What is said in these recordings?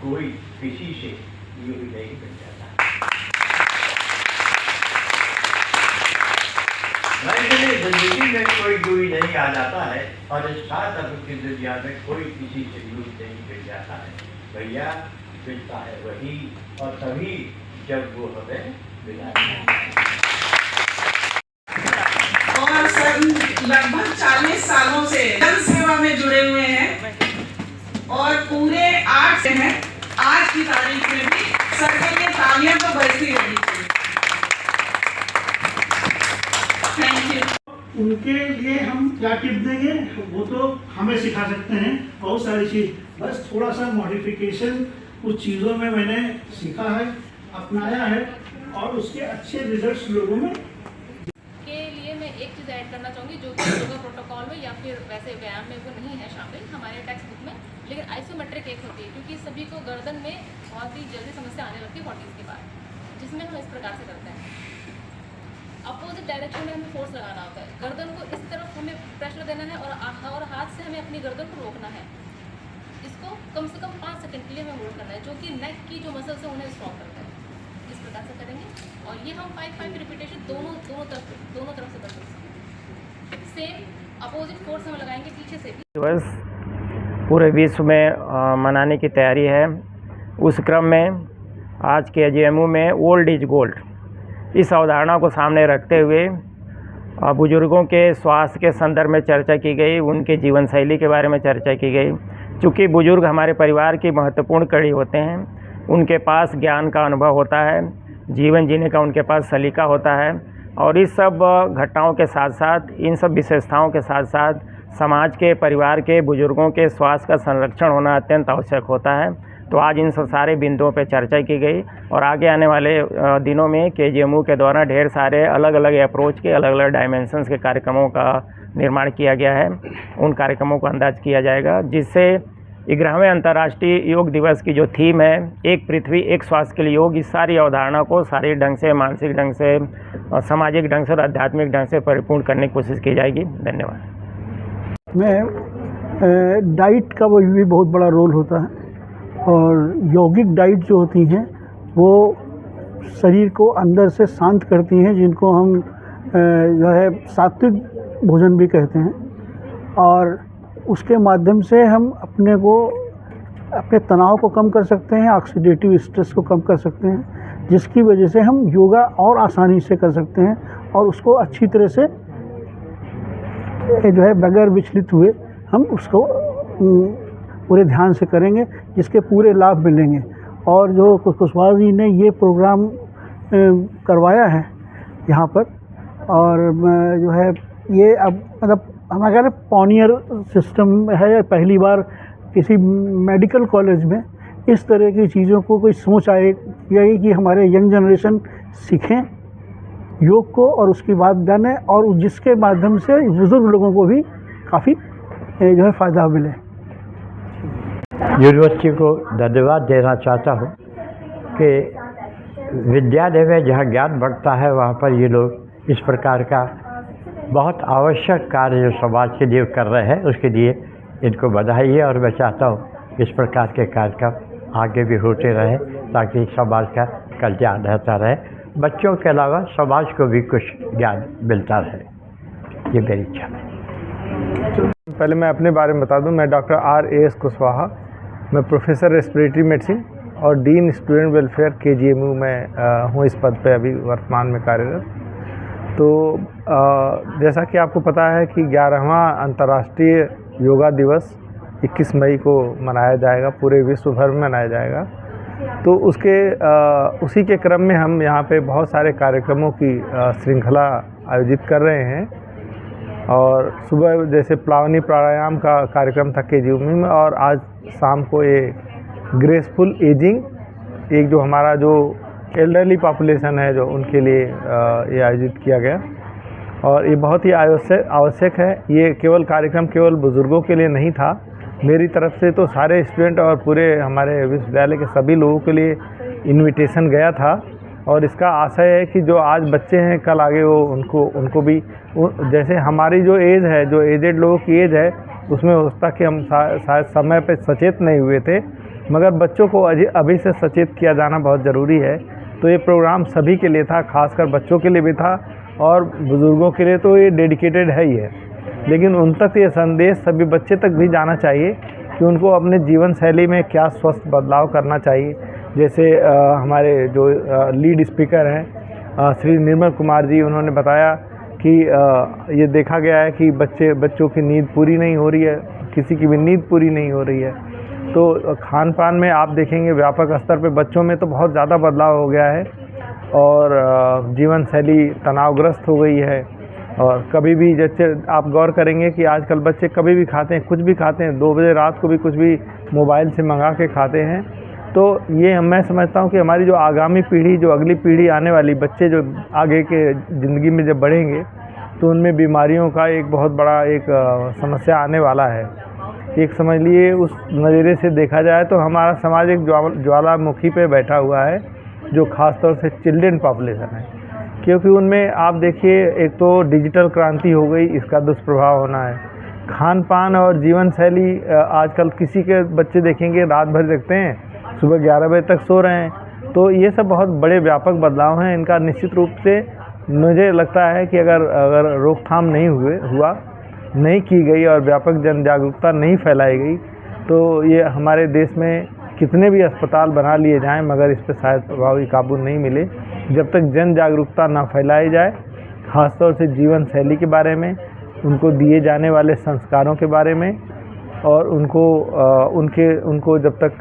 कोई किसी से यूं नहीं बन जाता। वैसे जिंदगी में कोई यूं नहीं आ जाता है और इस सात अब की दुनिया में कोई किसी से यूं नहीं बन जाता है। भैया मिलता है वही, और तभी जब वो हमें मिलाता है। और सर लगभग 40 सालों से जन सेवा में जुड़े हुए हैं और पूरे 8 से हैं। आज की तारीख में भी सर के लिए तालियां तो बजती रहनी चाहिए। Thank you. उनके लिए हम क्या टिप देंगे, वो तो हमें सिखा सकते हैं बहुत सारी चीज़, बस थोड़ा सा मॉडिफिकेशन कुछ चीज़ों में मैंने सीखा है, अपनाया है और उसके अच्छे रिजल्ट्स लोगों में के लिए मैं एक चीज़ ऐड करना चाहूँगी जो कि योगा प्रोटोकॉल में या फिर वैसे व्यायाम में वो नहीं है शामिल हमारे टेक्स्ट बुक में, लेकिन आइसोमेट्रिक एक होती है क्योंकि सभी को गर्दन में बहुत ही जल्दी समस्या आने लगती है 40s के बाद, जिसमें हम इस प्रकार से करते हैं। अपोजिट डायरेक्शन में हमें फोर्स लगाना होता है, गर्दन को इस तरफ हमें प्रेशर देना है और हाथ से हमें अपनी गर्दन को रोकना है। इसको कम से कम 5 सेकंड के लिए हमें होल्ड करना है, जो कि नेक की जो मसल्स है उन्हें स्ट्रॉन्ग करता है। इस प्रकार से करेंगे और ये हम 5 रिपीटेशन दोनों तरफ से कर सकते हैं। सेम अपोजिट फोर्स हम लगाएंगे पीछे से भी। दिवस पूरे विश्व में मनाने की तैयारी है। उस क्रम में आज के AGMU में ओल्ड इज गोल्ड इस अवधारणा को सामने रखते हुए बुजुर्गों के स्वास्थ्य के संदर्भ में चर्चा की गई, उनके जीवन शैली के बारे में चर्चा की गई। चूँकि बुजुर्ग हमारे परिवार की महत्वपूर्ण कड़ी होते हैं, उनके पास ज्ञान का अनुभव होता है, जीवन जीने का उनके पास सलीका होता है और इस सब घटनाओं के साथ साथ, इन सब विशेषताओं के साथ साथ समाज के, परिवार के, बुजुर्गों के स्वास्थ्य का संरक्षण होना अत्यंत आवश्यक होता है। तो आज इन सब सारे बिंदुओं पर चर्चा की गई और आगे आने वाले दिनों में KGMU के द्वारा ढेर सारे अलग अलग अप्रोच के, अलग अलग डायमेंशंस के कार्यक्रमों का निर्माण किया गया है। उन कार्यक्रमों को अंदाज किया जाएगा, जिससे 11वें अंतर्राष्ट्रीय योग दिवस की जो थीम है, एक पृथ्वी एक स्वास्थ्य के लिए योग, इस सारी अवधारणा को शारीरिक ढंग से, मानसिक ढंग से, सामाजिक ढंग से और आध्यात्मिक ढंग से परिपूर्ण करने की कोशिश की जाएगी। धन्यवाद। में डाइट का वो भी बहुत बड़ा रोल होता है और यौगिक डाइट जो होती हैं वो शरीर को अंदर से शांत करती हैं, जिनको हम जो है सात्विक भोजन भी कहते हैं, और उसके माध्यम से हम अपने तनाव को कम कर सकते हैं, ऑक्सीडेटिव स्ट्रेस को कम कर सकते हैं, जिसकी वजह से हम योगा और आसानी से कर सकते हैं और उसको अच्छी तरह से जो है बगैर विचलित हुए हम उसको पूरे ध्यान से करेंगे, जिसके पूरे लाभ मिलेंगे। और जो कुशवाहा जी ने ये प्रोग्राम करवाया है यहाँ पर, और जो है ये अब मतलब हमारे यहाँ पॉनियर सिस्टम है, पहली बार किसी मेडिकल कॉलेज में इस तरह की चीज़ों को कोई सोच आए कि हमारे यंग जनरेशन सीखें योग को और उसकी बात जाने, और जिसके माध्यम से बुज़ुर्ग लोगों को भी काफ़ी जो है फ़ायदा मिले। यूनिवर्सिटी को धन्यवाद देना चाहता हूँ कि विद्यालय में जहाँ ज्ञान बढ़ता है वहाँ पर ये लोग इस प्रकार का बहुत आवश्यक कार्य जो समाज के लिए कर रहे हैं, उसके लिए इनको बधाई है। और मैं चाहता हूँ इस प्रकार के कार्यक्रम आगे भी होते रहे ताकि समाज का कल्याण रहता रहे, बच्चों के अलावा समाज को भी कुछ ज्ञान मिलता रहे, ये मेरी इच्छा है। पहले मैं अपने बारे में बता दूं, मैं डॉक्टर R.A.S. कुशवाहा, मैं प्रोफेसर रेस्पिरेटरी मेडिसिन और डीन स्टूडेंट वेलफेयर KGMU में हूँ इस पद पे अभी वर्तमान में कार्यरत। तो जैसा कि आपको पता है कि 11वां अंतर्राष्ट्रीय योगा दिवस 21 मई को मनाया जाएगा, पूरे विश्व भर में मनाया जाएगा। तो उसी के क्रम में हम यहाँ पे बहुत सारे कार्यक्रमों की श्रृंखला आयोजित कर रहे हैं। और सुबह जैसे प्लावनी प्राणायाम का कार्यक्रम था KGMU में, और आज शाम को ये ग्रेसफुल एजिंग, एक जो हमारा जो एल्डरली पॉपुलेशन है जो उनके लिए ये आयोजित किया गया, और ये बहुत ही आवश्यक है। ये कार्यक्रम केवल बुज़ुर्गों के लिए नहीं था, मेरी तरफ से तो सारे स्टूडेंट और पूरे हमारे विश्वविद्यालय के सभी लोगों के लिए इनविटेशन गया था। और इसका आशय है कि जो आज बच्चे हैं कल आगे वो उनको भी जैसे हमारी जो एज है, जो एजेड लोगों की एज है, उसमें हो सकता कि हम शायद समय पे सचेत नहीं हुए थे, मगर बच्चों को अभी से सचेत किया जाना बहुत ज़रूरी है। तो ये प्रोग्राम सभी के लिए था, खासकर बच्चों के लिए भी था और बुज़ुर्गों के लिए तो ये डेडिकेटेड है ही है। लेकिन उन तक ये संदेश सभी बच्चे तक भी जाना चाहिए कि उनको अपने जीवन शैली में क्या स्वस्थ बदलाव करना चाहिए। जैसे हमारे जो लीड स्पीकर हैं श्री निर्मल कुमार जी, उन्होंने बताया कि ये देखा गया है कि बच्चों की नींद पूरी नहीं हो रही है, किसी की भी नींद पूरी नहीं हो रही है। तो खान पान में आप देखेंगे व्यापक स्तर पे बच्चों में तो बहुत ज़्यादा बदलाव हो गया है और जीवन शैली तनावग्रस्त हो गई है। और कभी भी जैसे आप गौर करेंगे कि आजकल बच्चे कभी भी खाते हैं, कुछ भी खाते हैं, 2 बजे रात को भी कुछ भी मोबाइल से मंगा के खाते हैं। तो ये मैं समझता हूँ कि हमारी जो आगामी पीढ़ी, जो अगली पीढ़ी आने वाली बच्चे जो आगे के ज़िंदगी में जब बढ़ेंगे तो उनमें बीमारियों का एक बहुत बड़ा एक समस्या आने वाला है। एक समझ लिए उस नज़रिए से देखा जाए तो हमारा समाज एक ज्वालामुखी पे बैठा हुआ है, जो ख़ास तौर से चिल्ड्रन पॉपुलेशन है। क्योंकि उनमें आप देखिए एक तो डिजिटल क्रांति हो गई, इसका दुष्प्रभाव होना है। खान पान और जीवन शैली, आजकल किसी के बच्चे देखेंगे रात भर देखते हैं, सुबह 11 बजे तक सो रहे हैं। तो ये सब बहुत बड़े व्यापक बदलाव हैं। इनका निश्चित रूप से मुझे लगता है कि अगर रोकथाम नहीं की गई और व्यापक जन जागरूकता नहीं फैलाई गई तो ये हमारे देश में कितने भी अस्पताल बना लिए जाएं मगर इस पर शायद प्रभावी काबू नहीं मिले। जब तक जन जागरूकता ना फैलाई जाए, ख़ासतौर से जीवन शैली के बारे में, उनको दिए जाने वाले संस्कारों के बारे में और उनको जब तक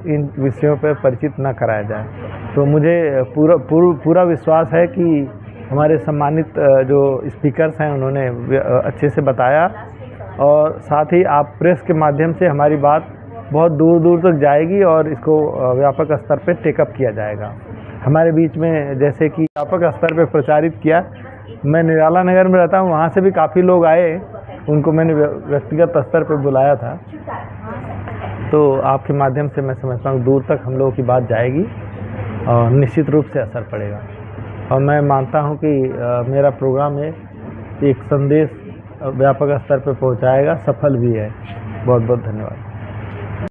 इन विषयों पर परिचित न कराया जाए, तो मुझे पूरा विश्वास है कि हमारे सम्मानित जो स्पीकर्स हैं उन्होंने अच्छे से बताया और साथ ही आप प्रेस के माध्यम से हमारी बात बहुत दूर दूर तक जाएगी और इसको व्यापक स्तर पे टेकअप किया जाएगा। हमारे बीच में जैसे कि व्यापक स्तर पे प्रचारित किया, मैं निराला नगर में रहता हूँ, वहाँ से भी काफ़ी लोग आए, उनको मैंने व्यक्तिगत स्तर पे बुलाया था। तो आपके माध्यम से मैं समझता हूँ दूर तक हम लोगों की बात जाएगी और निश्चित रूप से असर पड़ेगा। और मैं मानता हूँ कि मेरा प्रोग्राम एक संदेश व्यापक स्तर पे पहुँचाएगा, सफल भी है। बहुत बहुत धन्यवाद।